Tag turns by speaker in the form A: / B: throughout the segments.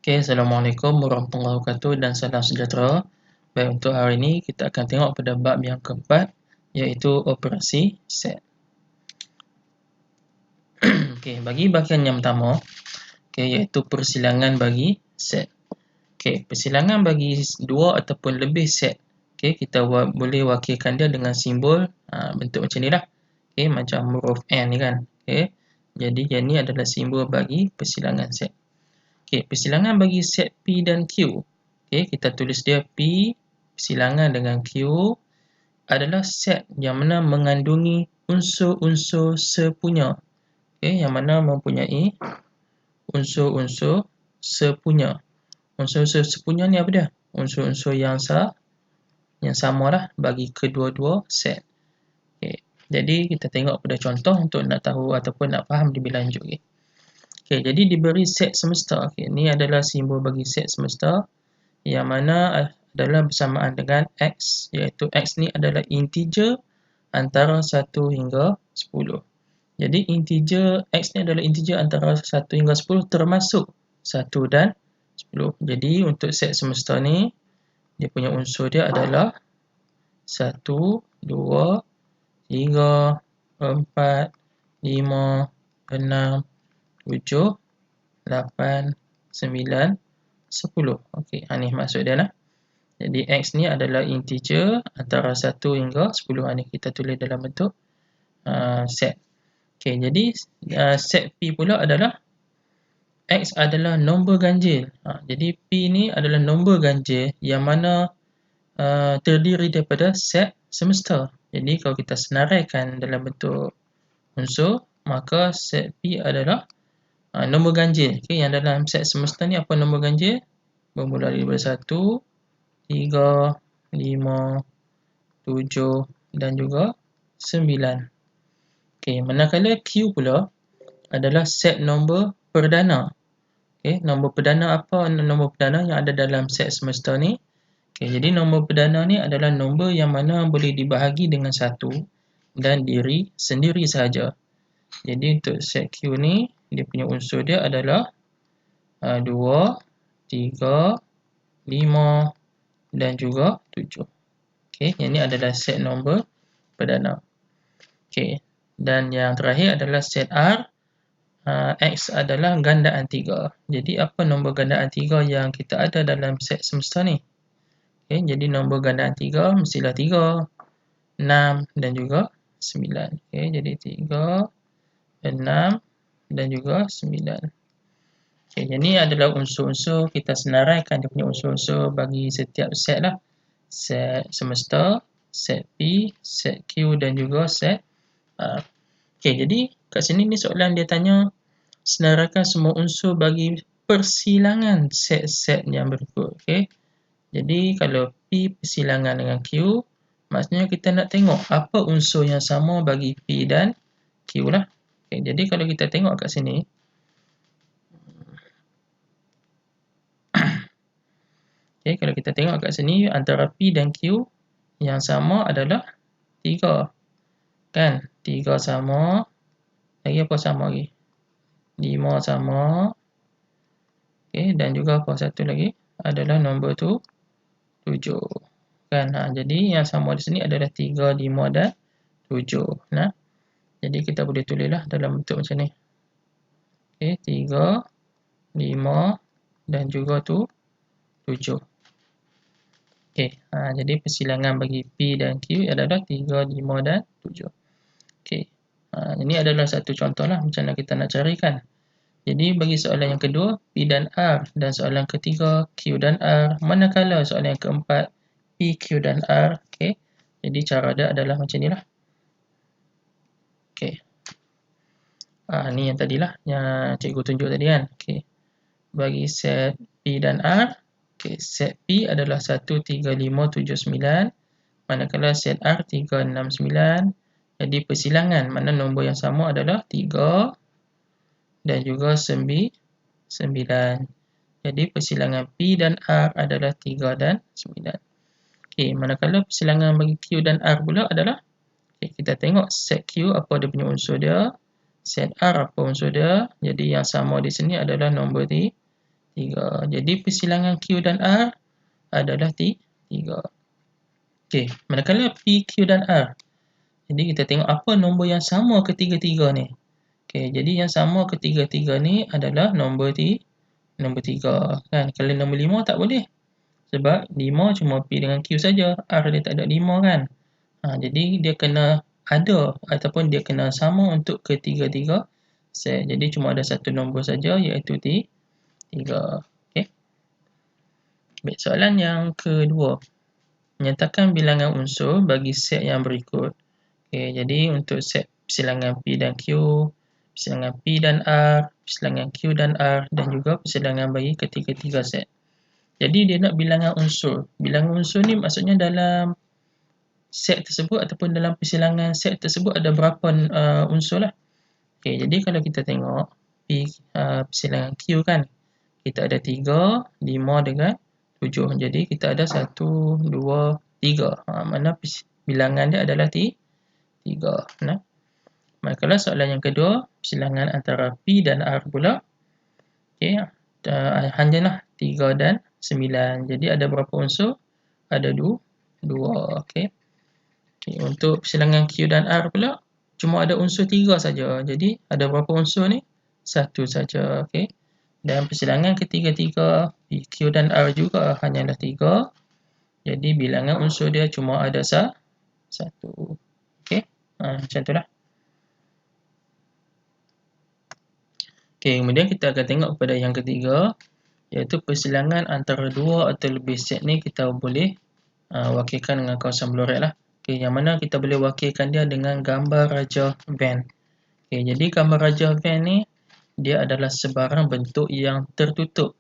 A: Oke, Assalamualaikum warahmatullahi wabarakatuh dan salam sejahtera. Baik, untuk hari ini kita akan tengok pada bab yang keempat, iaitu operasi set. Okey, bagi bahagian yang pertama, iaitu persilangan bagi set. Persilangan bagi dua ataupun lebih set. Kita boleh wakilkan dia dengan simbol bentuk macam ni lah. Macam huruf N ni kan. Jadi yang ni adalah simbol bagi persilangan set. Persilangan bagi set P dan Q. Kita tulis dia P persilangan dengan Q adalah set yang mana mengandungi unsur-unsur sepunya. Yang mana mempunyai unsur-unsur sepunya. Unsur-unsur sepunya ni apa dia? Unsur-unsur yang sama lah bagi kedua-dua set. Jadi kita tengok pada contoh untuk nak tahu ataupun nak faham lebih lanjut. Jadi diberi set semesta. Ini adalah simbol bagi set semesta yang mana adalah bersamaan dengan X, iaitu X ni adalah integer antara 1 hingga 10. Jadi integer X ni adalah integer antara 1 hingga 10 termasuk 1 dan 10. Jadi untuk set semesta ni, dia punya unsur dia adalah 1, 2, 3, 4, 5, 6, 7, 8, 9, 10. Ni maksud dia lah. Jadi X ni adalah integer antara 1 hingga 10. Ni kita tulis dalam bentuk set. Jadi set P pula adalah X adalah nombor ganjil. Jadi P ni adalah nombor ganjil yang mana terdiri daripada set semesta. Jadi kalau kita senaraikan dalam bentuk unsur, maka set P adalah nombor ganjil. Yang dalam set semesta ni apa nombor ganjil? Bermula daripada 1, 3, 5, 7 dan juga 9. Manakala Q pula adalah set nombor perdana. Nombor perdana apa? Nombor perdana yang ada dalam set semesta ni. Jadi nombor perdana ni adalah nombor yang mana boleh dibahagi dengan 1 dan diri sendiri sahaja. Jadi untuk set Q ni, dia punya unsur dia adalah 2, 3, 5 dan juga 7. Yang ni adalah set nombor perdana. Dan yang terakhir adalah set R. X adalah gandaan 3. Jadi apa nombor gandaan 3 yang kita ada dalam set semesta ni? Jadi nombor gandaan 3 mestilah 3, 6 dan juga 9. Jadi 3, 6 dan juga 9. Yang ni adalah unsur-unsur, kita senaraikan dia punya unsur-unsur bagi setiap set lah. Set semesta, set P, set Q dan juga set R. Jadi kat sini ni soalan dia tanya senaraikan semua unsur bagi persilangan set-set yang berikut. Jadi kalau P persilangan dengan Q, maksudnya kita nak tengok apa unsur yang sama bagi P dan Q lah. Jadi kalau kita tengok kat sini, kalau kita tengok kat sini, antara P dan Q yang sama adalah 3. Kan? 3 sama. Lagi apa sama lagi? 5 sama. Dan juga apa satu lagi? Adalah nombor tu 7. Kan? Jadi yang sama di sini adalah 3, 5 dan 7. Jadi kita boleh tulislah dalam bentuk macam ni. 3, 5 dan juga tu 7. Jadi persilangan bagi P dan Q adalah 3, 5 dan 7. Ini adalah satu contoh lah macam mana kita nak carikan. Jadi bagi soalan yang kedua, P dan R, dan soalan ketiga, Q dan R. Manakala soalan yang keempat, P, Q dan R. Jadi cara dia adalah macam ni lah. Ni yang tadilah, yang cikgu tunjuk tadi kan. Bagi set P dan R, set P adalah 1, 3, 5, 7, 9. Manakala set R 3, 6, 9. Jadi persilangan mana nombor yang sama adalah 3 dan juga 9. Jadi persilangan P dan R adalah 3 dan 9. Manakala persilangan bagi Q dan R pula adalah, kita tengok set Q apa dia punya unsur dia, set R apa unsur dia. Jadi yang sama di sini adalah nombor 3. 3. Jadi persilangan Q dan R adalah 3. Okey, manakala P, Q dan R. Jadi kita tengok apa nombor yang sama ketiga-tiga ni. Okey, jadi yang sama ketiga-tiga ni adalah nombor 3 kan. Kalau nombor 5 tak boleh. Sebab 5 cuma P dengan Q saja. R dia tak ada 5 kan. Jadi dia kena ada ataupun dia kena sama untuk ketiga-tiga set. Jadi cuma ada satu nombor saja iaitu 3. Okey. Baik, soalan yang kedua. Nyatakan bilangan unsur bagi set yang berikut. Okey, jadi untuk set persilangan P dan Q, persilangan P dan R, persilangan Q dan R dan juga persilangan bagi ketiga-tiga set. Jadi dia nak bilangan unsur. Bilangan unsur ni maksudnya dalam set tersebut ataupun dalam persilangan set tersebut ada berapa unsur lah. Okey, jadi kalau kita tengok P, persilangan Q kan, kita ada 3, 5 dengan 7. Jadi kita ada 1, 2, 3. Mana bilangan dia adalah 3. Nah, manakala soalan yang kedua, persilangan antara P dan R pula. Okey, hanyalah 3 dan 9. Jadi ada berapa unsur? Ada 2. Okey. Okey, untuk persilangan Q dan R pula cuma ada unsur 3 saja. Jadi ada berapa unsur ni? 1 saja. Okey. Dan persilangan ketiga-tiga Q dan R juga hanyalah 3. Jadi bilangan unsur dia cuma ada 1. Okey. Macam itulah. Okey, kemudian kita akan tengok pada yang ketiga, iaitu persilangan antara dua atau lebih set ni kita boleh wakilkan dengan kawasan Bloret lah. Okay, yang mana kita boleh wakilkan dia dengan gambar Raja Venn. Okay, jadi gambar Raja Venn ni dia adalah sebarang bentuk yang tertutup.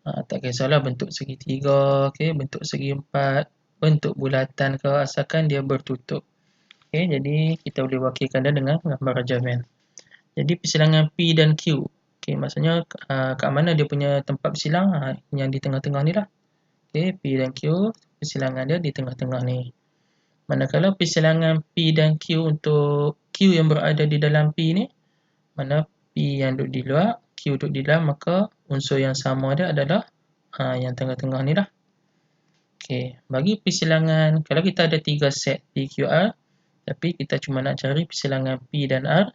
A: Tak kisahlah bentuk segitiga, okay, bentuk segi empat, bentuk bulatan ke, asalkan dia bertutup. Okay, jadi kita boleh wakilkan dia dengan gambar Raja Venn. Jadi persilangan P dan Q. Okay, maksudnya kat mana dia punya tempat bersilang, yang di tengah-tengah ni lah. Okay, P dan Q, persilangan dia di tengah-tengah ni. Manakala persilangan P dan Q untuk Q yang berada di dalam P ni, mana P yang duduk di luar, Q duduk di dalam, maka unsur yang sama dia adalah yang tengah-tengah ni lah. Okay, bagi persilangan, kalau kita ada 3 set P, Q, R, tapi kita cuma nak cari persilangan P dan R,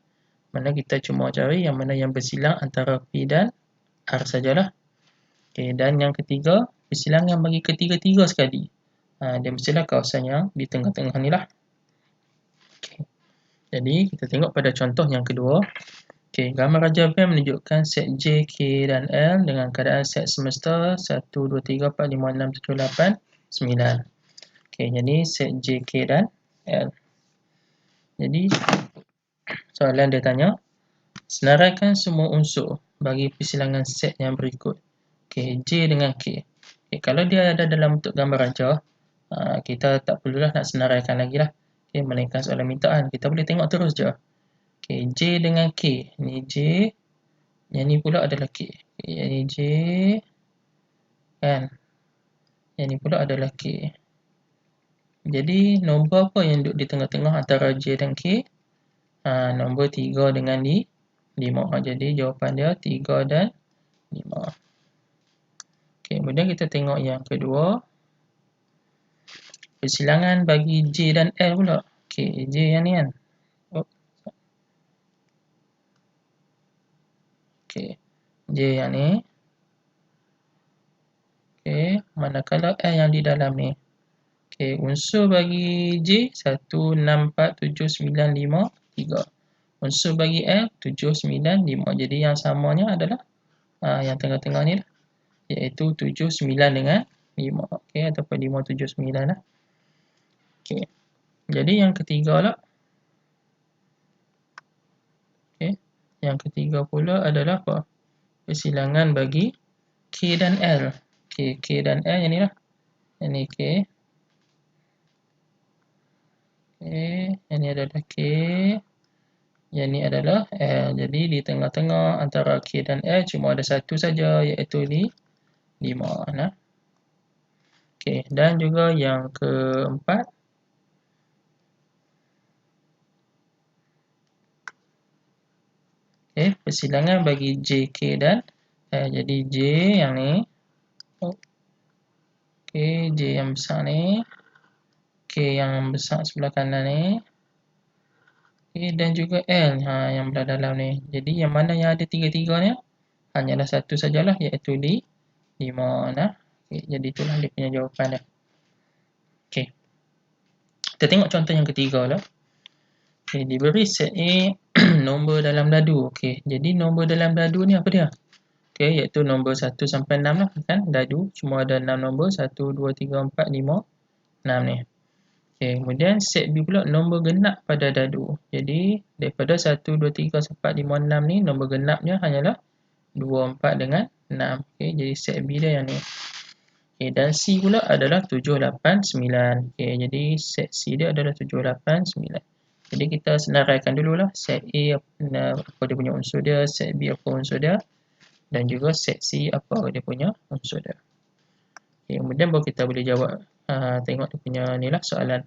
A: mana kita cuma cari yang mana yang bersilang antara P dan R sajalah. Okay, dan yang ketiga, persilangan bagi ketiga-tiga sekali. Dia mestilah kawasan yang di tengah-tengah ni lah. Okay. Jadi kita tengok pada contoh yang kedua. Okay, gambar Raja Venn menunjukkan set J, K dan L dengan keadaan set semesta 1, 2, 3, 4, 5, 6, 7, 8, 9. Okay, jadi set J, K dan L. Jadi soalan dia tanya, senaraikan semua unsur bagi persilangan set yang berikut. Okay, J dengan K. Okay, kalau dia ada dalam bentuk gambar raja, kita tak perlulah nak senaraikan lagi lah. Okay, melainkan soalan mintaan. Kita boleh tengok terus je. Okay, J dengan K. Ni J. Yang ni pula adalah K. Okay, yang ni J. Kan? Yang ni pula adalah K. Jadi, nombor apa yang duduk di tengah-tengah antara J dan K? Nombor 3 dengan 5. Jadi, jawapan dia 3 dan 5. Okay, kemudian kita tengok yang kedua. Persilangan bagi J dan L pula. Okay, J yang ni kan. Okay, J yang ni. Okay, manakala L yang di dalam ni. Okay, unsur bagi J 1, 6, 4, 7, 9, 5, 3. Unsur bagi L 7, 9, 5. Jadi yang samanya adalah yang tengah-tengah ni lah. Iaitu 7, 9 dengan 5. Okay, ataupun 5, 7, 9 lah. Okay, jadi yang ketiga lah. Okay, yang ketiga pula adalah apa? Persilangan bagi K dan L. Okay, K dan L yang ni lah. Yang ni K. Okay, yang ni adalah K. Yang ni adalah L. Jadi di tengah-tengah antara K dan L cuma ada satu saja, iaitu 5. Nah. Okay, dan juga yang keempat. Okay, persilangan bagi J, K dan Jadi J yang ni. Okey, J yang besar ni. K yang besar sebelah kanan ni. Okey, dan juga L yang belah dalam ni. Jadi yang mana yang ada tiga-tiga ni hanyalah satu sajalah, iaitu 5 nah. Okey, jadi itulah dia punya jawapan dia. Okey. Kita tengok contoh yang ketiga lah. Okey, diberi set A nombor dalam dadu. Okey, jadi nombor dalam dadu ni apa dia? Okey, iaitu nombor 1 sampai 6 lah kan. Dadu cuma ada 6 nombor, 1 2 3 4 5 6 ni. Okey, kemudian set B pula nombor genap pada dadu. Jadi daripada 1 2 3 4 5 6 ni nombor genapnya hanyalah 2 4 dengan 6. Okey, jadi set B dia yang ni. Okey, dan C pula adalah 7 8 9. Okey, jadi set C dia adalah 7 8 9. Jadi kita senaraikan dululah set A apa dia punya unsur dia, set B apa unsur dia, dan juga set C apa dia punya unsur dia. Okay, kemudian baru kita boleh jawab, tengok dia punya ni lah soalan.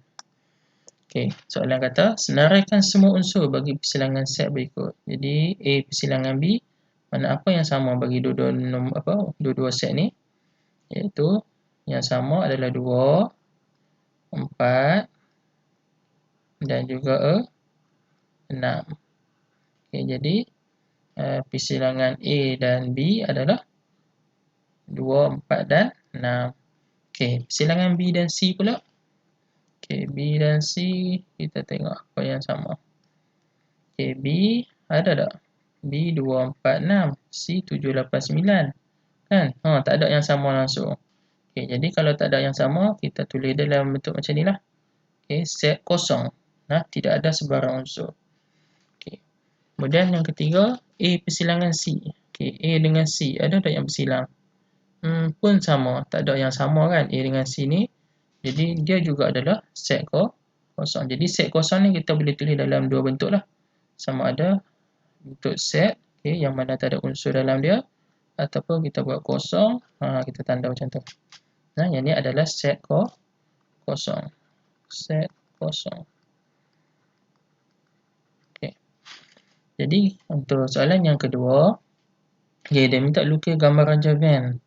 A: Okay, soalan kata senaraikan semua unsur bagi persilangan set berikut. Jadi A persilangan B, mana apa yang sama bagi dua-dua set ni, iaitu yang sama adalah 2 4 dan juga 6. Okay, jadi persilangan A dan B adalah 2, 4 dan 6. Okey, persilangan B dan C pula. Okey, B dan C kita tengok apa yang sama. Okey, B ada tak? B 2, 4, 6. C 7, 8, 9. Kan? Tak ada yang sama langsung. Okey, jadi kalau tak ada yang sama, kita tulis dalam bentuk macam ni lah. Okey, set kosong. Tidak ada sebarang unsur. Okey. Kemudian yang ketiga, A persilangan C. Okey, A dengan C ada tak yang bersilang? Pun sama, tak ada yang sama kan A dengan C ni. Jadi dia juga adalah set kosong. Jadi set kosong ni kita boleh tulis dalam dua bentuk lah. Sama ada bentuk set, okay, yang mana tak ada unsur dalam dia, ataupun kita buat kosong, kita tanda macam tu. Yang ni adalah set kosong. Set kosong. Okay. Jadi untuk soalan yang kedua, okay, dia minta lukis gambar ranjau van.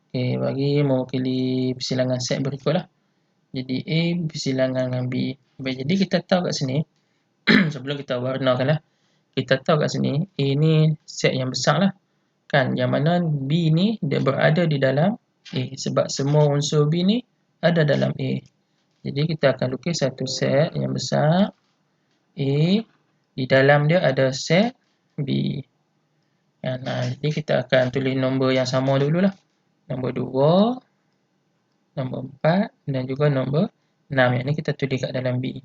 A: Okay, bagi mewakili persilangan set berikutlah. Jadi A bersilangan dengan B. Baik, jadi kita tahu kat sini, sebelum kita warnakan lah, kita tahu kat sini A ni set yang besar lah. Kan, yang mana B ni dia berada di dalam A. Sebab semua unsur B ni ada dalam A. Jadi kita akan lukis satu set yang besar A. Di dalam dia ada set B. Jadi kita akan tulis nombor yang sama dululah. Nombor 2, nombor 4 dan juga nombor 6. Yang ni kita tulis kat dalam B.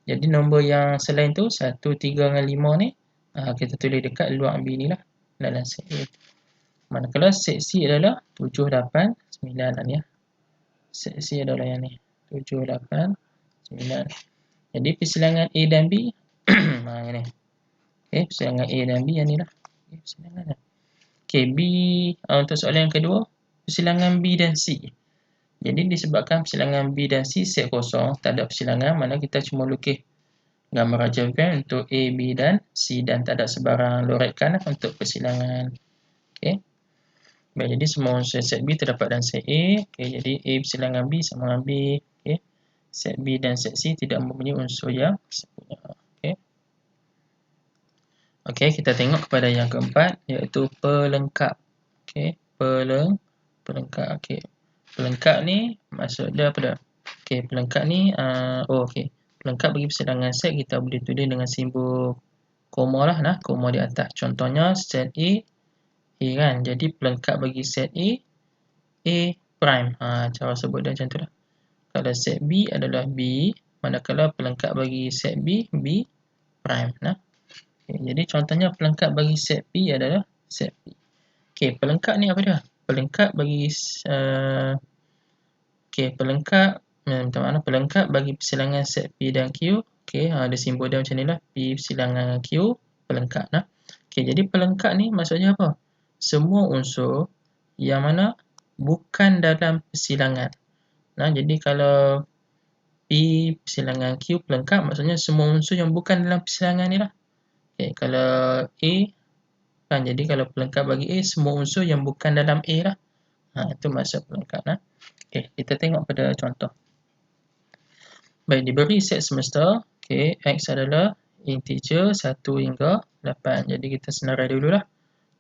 A: Jadi nombor yang selain tu 1, 3 dan 5 ni kita tulis dekat luar B ni lah, dalam set A. Manakala set C adalah 7, 8, 9 ni ya. Set C adalah yang ni, 7, 8, 9. Jadi persilangan A dan B yang ni. Okey, persilangan A dan B yang ni lah. Okey, B untuk soalan yang kedua, persilangan B dan C. Jadi disebabkan persilangan B dan C set kosong, tak ada persilangan, mana kita cuma lukis gambar ranjau van untuk A, B dan C, dan tak ada sebarang loretkan untuk persilangan. Okey. Baik, jadi semua unsur set B terdapat dalam set A. Okey, jadi A persilangan B sama dengan B. Okey. Set B dan set C tidak mempunyai unsur yang sepunya. Okey. Okey, kita tengok kepada yang keempat, iaitu pelengkap. Okey, pelengkap. Okey. Pelengkap ni maksud dia apa dah? Okey, pelengkap ni okey. Pelengkap bagi persilangan set kita boleh tulis dengan simbol koma lah, koma di atas. Contohnya set A kan. Jadi pelengkap bagi set A prime. Cara sebut dia macam tu lah. Kalau set B adalah B, manakala pelengkap bagi set B prime. Okay, jadi contohnya pelengkap bagi set B adalah set B. Okey, pelengkap ni apa dia? Pelengkap bagi pelengkap bagi persilangan set P dan Q. Okey, ada simbol dia macam ni lah. P persilangan Q pelengkap. Okey, jadi pelengkap ni maksudnya apa? Semua unsur yang mana bukan dalam persilangan. Jadi kalau P persilangan Q pelengkap, maksudnya semua unsur yang bukan dalam persilangan ni lah. Okay, kalau A Kan? Jadi kalau pelengkap bagi A, semua unsur yang bukan dalam A lah. Itu maksud pelengkap. Okey, kita tengok pada contoh. Baik, diberi set semesta. Okey, X adalah integer 1 hingga 8. Jadi kita senarai dululah.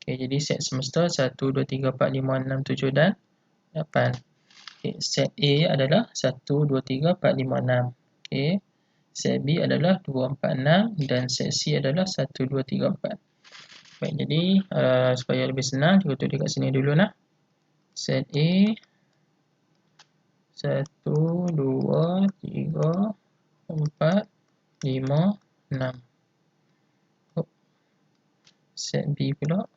A: Okey, jadi set semesta 1, 2, 3, 4, 5, 6, 7 dan 8. Okey, set A adalah 1, 2, 3, 4, 5, 6. Okey, set B adalah 2, 4, 6 dan set C adalah 1, 2, 3, 4. Baik, jadi supaya lebih senang, kita tulis kat sini dulu lah. Set A 1, 2, 3, 4, 5, 6. Set B pula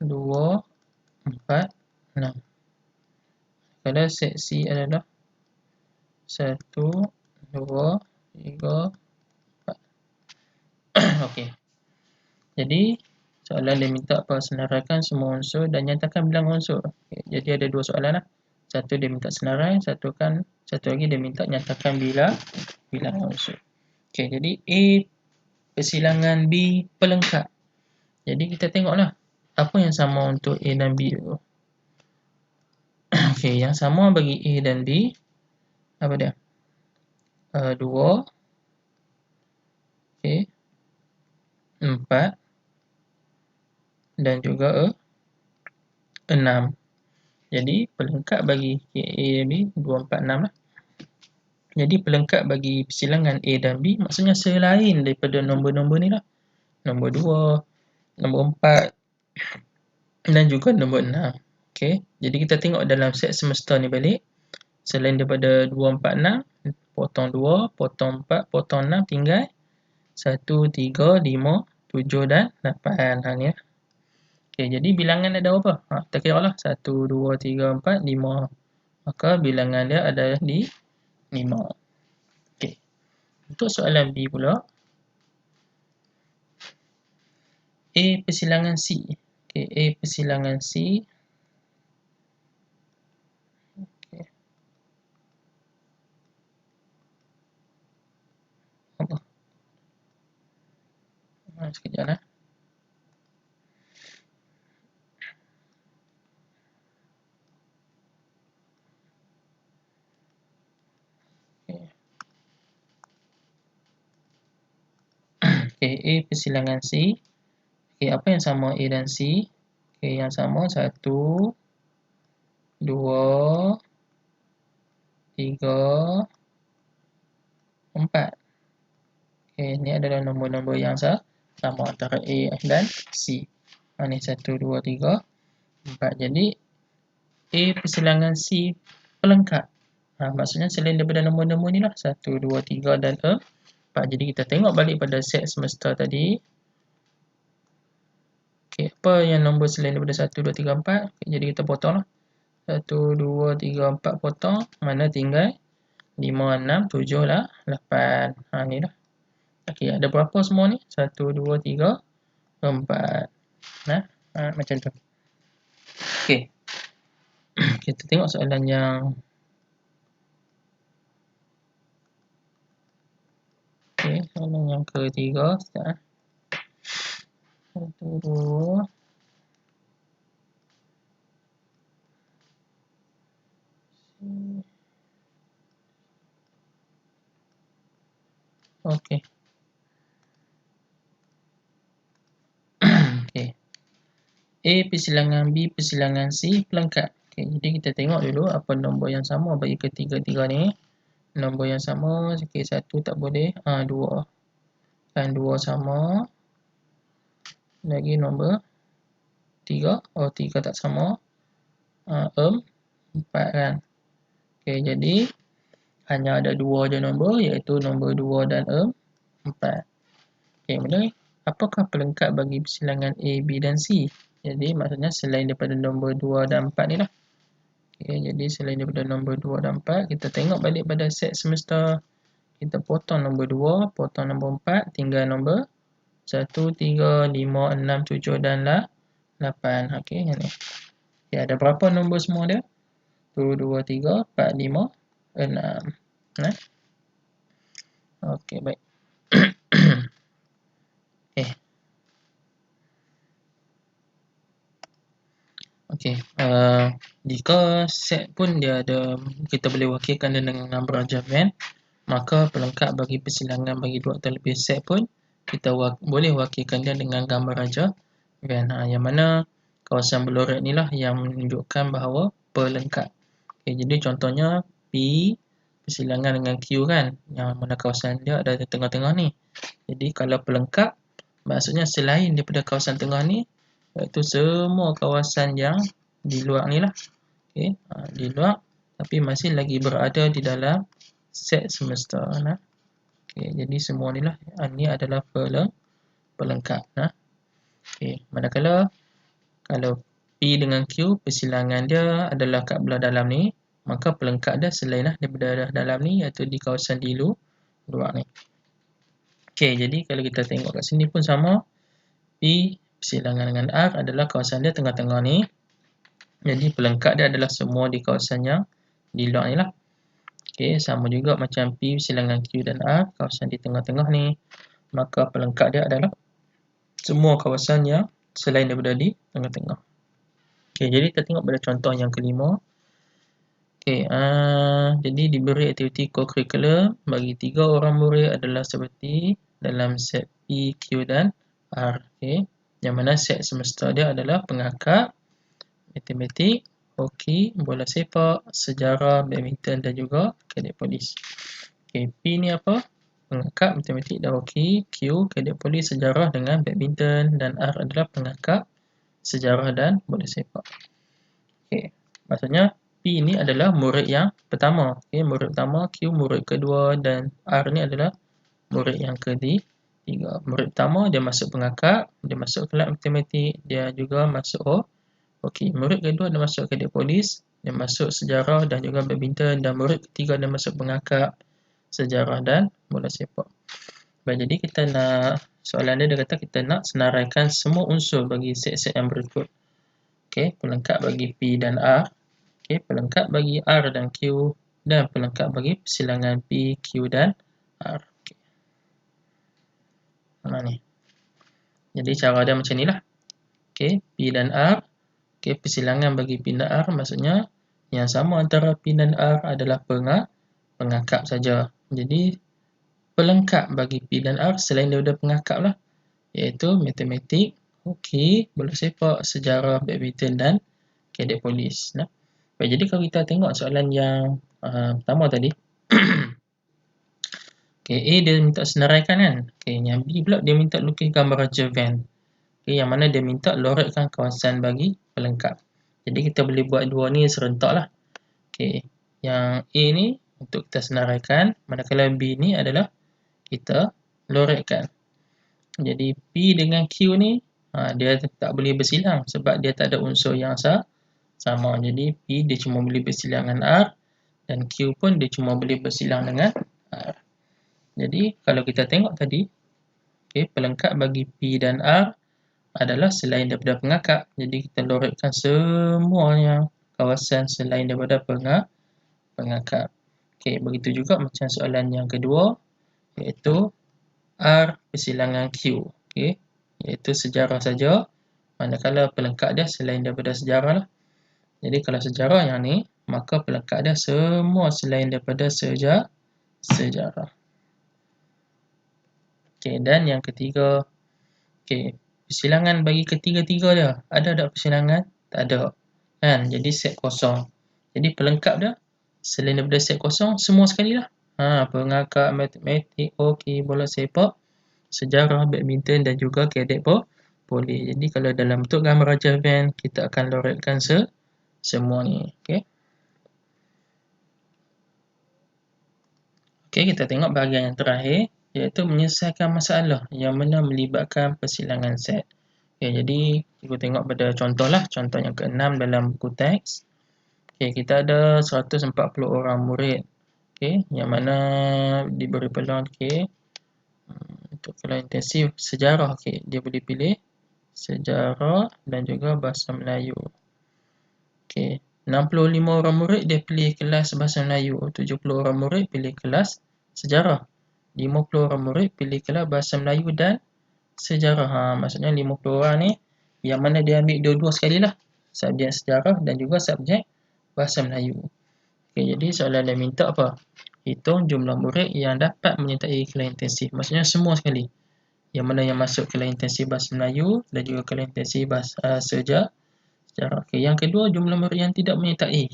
A: 2, 4, 6. Kalau set C adalah 1, 2, 3, 4. Okey. Jadi soalan dia minta apa? Senaraikan semua unsur dan nyatakan bilangan unsur. Okay, jadi ada dua soalan lah. Satu dia minta senarai, satu lagi dia minta nyatakan bilangan unsur. Okey, jadi A persilangan B pelengkap. Jadi kita tengoklah apa yang sama untuk A dan B dulu. Okey, yang sama bagi A dan B apa dia? 2, okey, 4 dan juga 6. Jadi pelengkap bagi A dan B 2, 4, 6 lah. Jadi pelengkap bagi persilangan A dan B maksudnya selain daripada nombor-nombor ni lah. Nombor 2, nombor 4 dan juga nombor 6. Okey, jadi kita tengok dalam set semesta ni balik. Selain daripada 2, 4, 6, potong 2, potong 4, potong 6, tinggal 1, 3, 5, 7 dan 8. Ni lah. Okey, jadi bilangan ada berapa? Kita kira lah. 1, 2, 3, 4, 5. Maka bilangan dia ada di 5. Okey. Untuk soalan B pula. A persilangan C. Okey, A persilangan C. Okey. Apa? Sekejap lah. Okey, A persilangan C. Okey, apa yang sama A dan C? Okey, yang sama 1, 2, 3, 4. Okey, ini adalah nombor-nombor yang sama antara A dan C. Ni 1, 2, 3, 4. Jadi A persilangan C pelengkap. Maksudnya selain daripada nombor-nombor ni lah 1, 2, 3 dan 4. Jadi kita tengok balik pada set semesta tadi. Okey, apa yang nombor selain daripada 1, 2, 3, 4? Okay, jadi kita potong lah. 1, 2, 3, 4 potong. Mana tinggal 5, 6, 7 lah 8. Ni lah. Okey, ada berapa semua ni? 1, 2, 3, 4. Macam tu. Okey. Kita tengok soalan yang soalan yang ketiga. Sekejap. 1, 2. Okey. Okey. A persilangan B persilangan C pelengkap. Okey, jadi kita tengok dulu apa nombor yang sama bagi ketiga-tiga ni. Nombor yang sama, okey, 1 tak boleh. 2. Kan 2 sama. Lagi nombor 3. 3 tak sama. 4 kan. Okey, jadi hanya ada 2 je nombor, iaitu nombor 2 dan 4. Okey, kemudian apakah pelengkap bagi persilangan A, B dan C? Jadi maksudnya selain daripada nombor 2 dan 4 ni lah. Okey, jadi selain daripada nombor 2 dan 4, kita tengok balik pada set semesta. Kita potong nombor 2, potong nombor 4, tinggal nombor 1, 3, 5, 6, 7 dan 8. Okey, ni. Okey, ada berapa nombor semua dia? 1, 2, 3, 4, 5, 6. Okey, baik. Okey. Okey, jika set pun dia ada, kita boleh wakilkan dia dengan number raja van, maka pelengkap bagi persilangan bagi 2 atau lebih set pun kita boleh wakilkan dia dengan gambar raja van. Yang mana kawasan berlorek ni lah yang menunjukkan bahawa pelengkap. Okey, jadi contohnya P persilangan dengan Q kan, yang mana kawasan dia ada di tengah-tengah ni. Jadi kalau pelengkap, maksudnya selain daripada kawasan tengah ni, iaitu semua kawasan yang di luar ni lah. Okey, di luar tapi masih lagi berada di dalam set semesta. Okey, jadi semua ni lah, ni adalah pelengkap. Okey, manakala kalau P dengan Q persilangan dia adalah kat belah dalam ni, maka pelengkap dia selain lah daripada dalam ni, iaitu di kawasan di luar ni. Okey, jadi kalau kita tengok kat sini pun sama. P persilangan dengan R adalah kawasan dia tengah-tengah ni. Jadi pelengkap dia adalah semua di kawasan yang di luar ni lah. Okey, sama juga macam P bersilangan Q dan R, kawasan di tengah-tengah ni. Maka pelengkap dia adalah semua kawasan yang selain daripada di tengah-tengah. Okey, jadi kita tengok pada contoh yang kelima. Okey, jadi diberi aktiviti co-curricular bagi 3 orang murid adalah seperti dalam set P, Q dan R. Okey, yang mana set semesta dia adalah pengakap, matematik, hoki, bola sepak, sejarah, badminton dan juga kadet polis. Okey, P ni apa? Pengakap, matematik dan hoki. Q, kadet polis, sejarah dengan badminton. Dan R adalah pengakap, sejarah dan bola sepak. Okey, maksudnya P ni adalah murid yang pertama. Okey, murid pertama, Q murid kedua dan R ni adalah murid yang ketiga. Murid pertama dia masuk pengakap, dia masuk kelab matematik, dia juga masuk hoki. Murid kedua dia masuk kadet polis, dia masuk sejarah dan juga badminton, dan murid ketiga dia masuk pengakap, sejarah dan bola sepak. Baik, jadi kita nak, soalan dia kata kita nak senaraikan semua unsur bagi set-set yang berikut. Okey, pelengkap bagi P dan R. Okey, pelengkap bagi R dan Q, dan pelengkap bagi persilangan P, Q dan R. Okey. Ni. Jadi cara dia macam nilah. Okey, P dan R. Okey, persilangan bagi P dan R maksudnya yang sama antara P dan R adalah pengakap saja. Jadi pelengkap bagi P dan R selain daripada pengakap lah, iaitu matematik, hoki, bola sepak, sejarah, badminton dan kadet polis. Baik, jadi kalau kita tengok soalan yang pertama tadi. Okey, A dia minta senaraikan kan. Okey, yang B pula dia minta lukis gambar raja van. Okey, yang mana dia minta lorekkan kawasan bagi pelengkap. Jadi kita boleh buat dua ni serentak lah. Okey, yang A ni untuk kita senaraikan, manakala B ni adalah kita lorekkan. Jadi P dengan Q ni dia tak boleh bersilang sebab dia tak ada unsur yang sama. Jadi P dia cuma boleh bersilang dengan R, dan Q pun dia cuma boleh bersilang dengan R. Jadi kalau kita tengok tadi, okay, pelengkap bagi P dan R adalah selain daripada pengakap. Jadi kita lorekkan semua yang kawasan selain daripada pengakap. Okay, begitu juga macam soalan yang kedua, iaitu R persilangan Q. Okay, iaitu sejarah saja. Manakala pelengkap dia selain daripada sejarah lah. Jadi kalau sejarah yang ni, maka pelengkap dia semua selain daripada sejarah. Okey, dan yang ketiga, okey, persilangan bagi ketiga-tiga dia. Ada tak persilangan? Tak ada. Kan? Jadi set kosong. Jadi pelengkap dia selain daripada set kosong, semua sekali lah. Pengakap, matematik, hoki, bola sepak, sejarah, badminton dan juga kadet polis. Jadi kalau dalam bentuk gambar raja van, kita akan lorekkan semua ni. Okey. Okey, kita tengok bahagian yang terakhir, iaitu menyelesaikan masalah yang mana melibatkan persilangan set. Okay, jadi kita tengok pada contoh lah, contoh yang ke-6 dalam buku teks. Okay, kita ada 140 orang murid. Okay, yang mana diberi peluang, okay, untuk kelas intensif sejarah. Okay, dia boleh pilih sejarah dan juga bahasa Melayu. Okay, 65 orang murid dia pilih kelas bahasa Melayu, 70 orang murid pilih kelas sejarah, 50 orang murid pilih kelas bahasa Melayu dan sejarah. Maksudnya 50 orang ni yang mana dia ambil dua-dua sekali lah. subjek sejarah dan juga subjek bahasa Melayu. Okey, jadi soalan dia minta apa? Hitung jumlah murid yang dapat menyertai kelas intensif. Maksudnya semua sekali. Yang mana yang masuk kelas intensif bahasa Melayu dan juga kelas intensif bahasa sejarah. Okey, yang kedua jumlah murid yang tidak menyertai.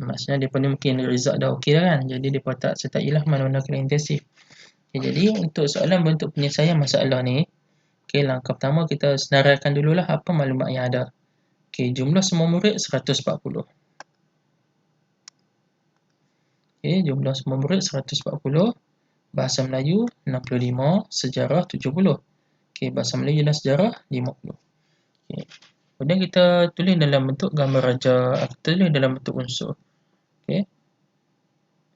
A: Maksudnya depa ni mungkin result dah okey dah kan. Jadi depa tak sertailah mana-mana kelas intensif. Okay, jadi untuk soalan bentuk penyelesaian masalah ni, okey, langkah pertama kita senaraikan dululah apa maklumat yang ada. Okey, jumlah semua murid 140. Okey, jumlah semua murid 140. Bahasa Melayu 65, sejarah 70. Okey, bahasa Melayu dan sejarah 50. Okey. Kemudian kita tulis dalam bentuk gambar raja, tulis dalam bentuk unsur. Okey.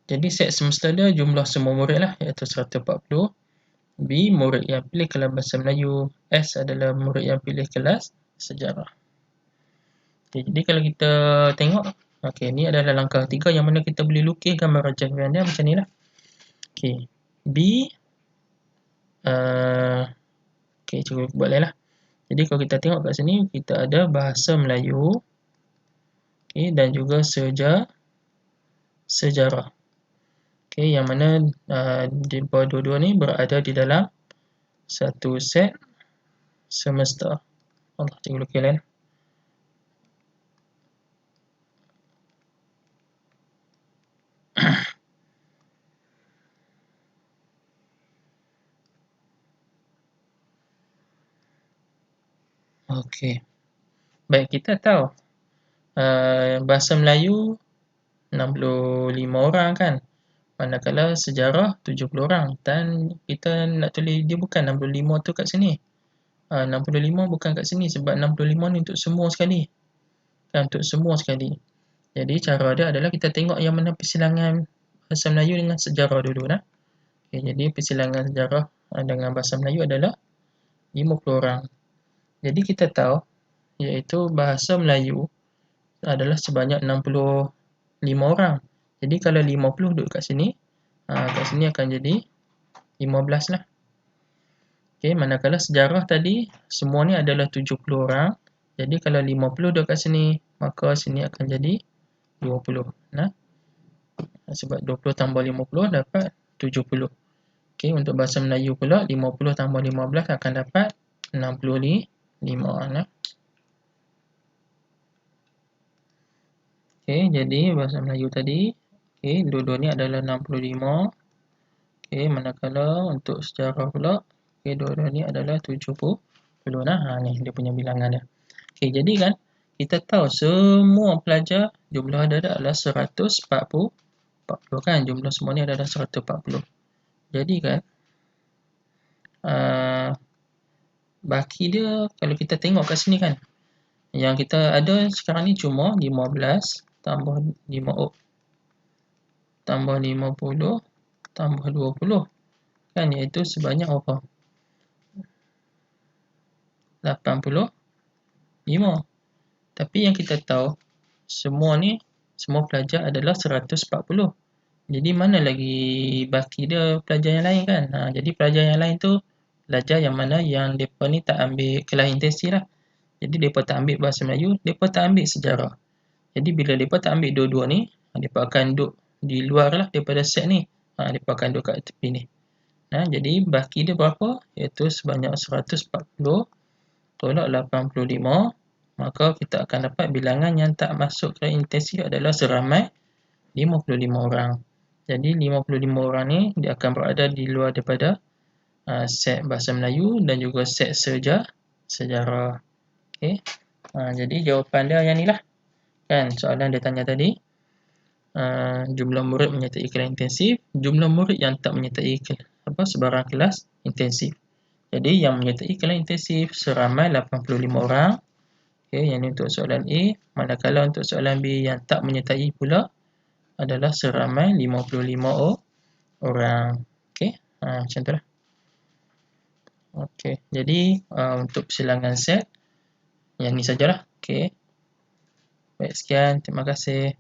A: Jadi set semesta dia jumlah semua murid lah, iaitu 140. B, murid yang pilih kelas bahasa Melayu. S adalah murid yang pilih kelas sejarah. Okay, jadi kalau kita tengok, okay, ni adalah langkah 3 yang mana kita boleh lukis gambar raja-raja dia macam ni lah. Okay, B, okay, cuba buat lain lah. Jadi kalau kita tengok kat sini, kita ada bahasa Melayu, okay, dan juga sejarah. Okay, yang mana di bawah dua-dua ni berada di dalam satu set semesta. Allah, cikgu lukis lain. Okey. Baik, kita tahu bahasa Melayu 65 orang kan. Manakala sejarah 70 orang. Dan kita nak tulis dia bukan 65 tu kat sini. 65 bukan kat sini sebab 65 ni untuk semua sekali. Kan, untuk semua sekali. Jadi cara dia adalah kita tengok yang mana persilangan bahasa Melayu dengan sejarah dulu lah. Okay, jadi persilangan sejarah dengan bahasa Melayu adalah 50 orang. Jadi kita tahu iaitu bahasa Melayu adalah sebanyak 65 orang. Jadi kalau 50 duduk kat sini akan jadi 15 lah. Okey, manakala sejarah tadi semua ni adalah 70 orang. Jadi kalau 50 duduk kat sini, maka sini akan jadi 20. Nah. Sebab 20 tambah 50 dapat 70. Okey, untuk bahasa Melayu pula 50 tambah 15 akan dapat 65. Nah. Okey, jadi bahasa Melayu tadi, okey, dua-dua ni adalah 65. Okey, manakala untuk sejarah pula, okey, dua-dua ni adalah 70. Nah, ni dia punya bilangan dia. Okey, jadi kan kita tahu semua pelajar jumlah dia adalah 140 kan, jumlah semua ni adalah 140. Jadi kan baki dia kalau kita tengok kat sini kan, yang kita ada sekarang ni cuma 15 tambah 5 tambah 50 tambah 20 kan, iaitu sebanyak apa? 85. Tapi yang kita tahu semua pelajar adalah 140. Jadi mana lagi baki dia pelajar yang lain kan? Jadi pelajar yang lain tu pelajar yang mana yang depa ni tak ambil kelas intensif lah. Jadi depa tak ambil bahasa Melayu, depa tak ambil sejarah. Jadi bila depa tak ambil dua-dua ni, depa akan duduk di luar lah daripada set ni. Depa akan duduk kat tepi ni. Jadi baki dia berapa? Iaitu sebanyak 140 tolak 85. Maka kita akan dapat bilangan yang tak masuk kelas intensif adalah seramai 55 orang. Jadi 55 orang ni dia akan berada di luar daripada set bahasa Melayu dan juga set sejarah. Okey. Jadi jawapan dia yang ni lah. Kan soalan dia tanya tadi, jumlah murid menyertai kelas intensif, jumlah murid yang tak menyertai sebarang kelas intensif. Jadi yang menyertai kelas intensif seramai 85 orang. Okey, yang ni untuk soalan A. Manakala untuk soalan B yang tak menyertai pula adalah seramai 55 orang. Okey, macam tu lah. Okey, jadi untuk persilangan set yang ni sajalah. Okey. Baik, sekian. Terima kasih.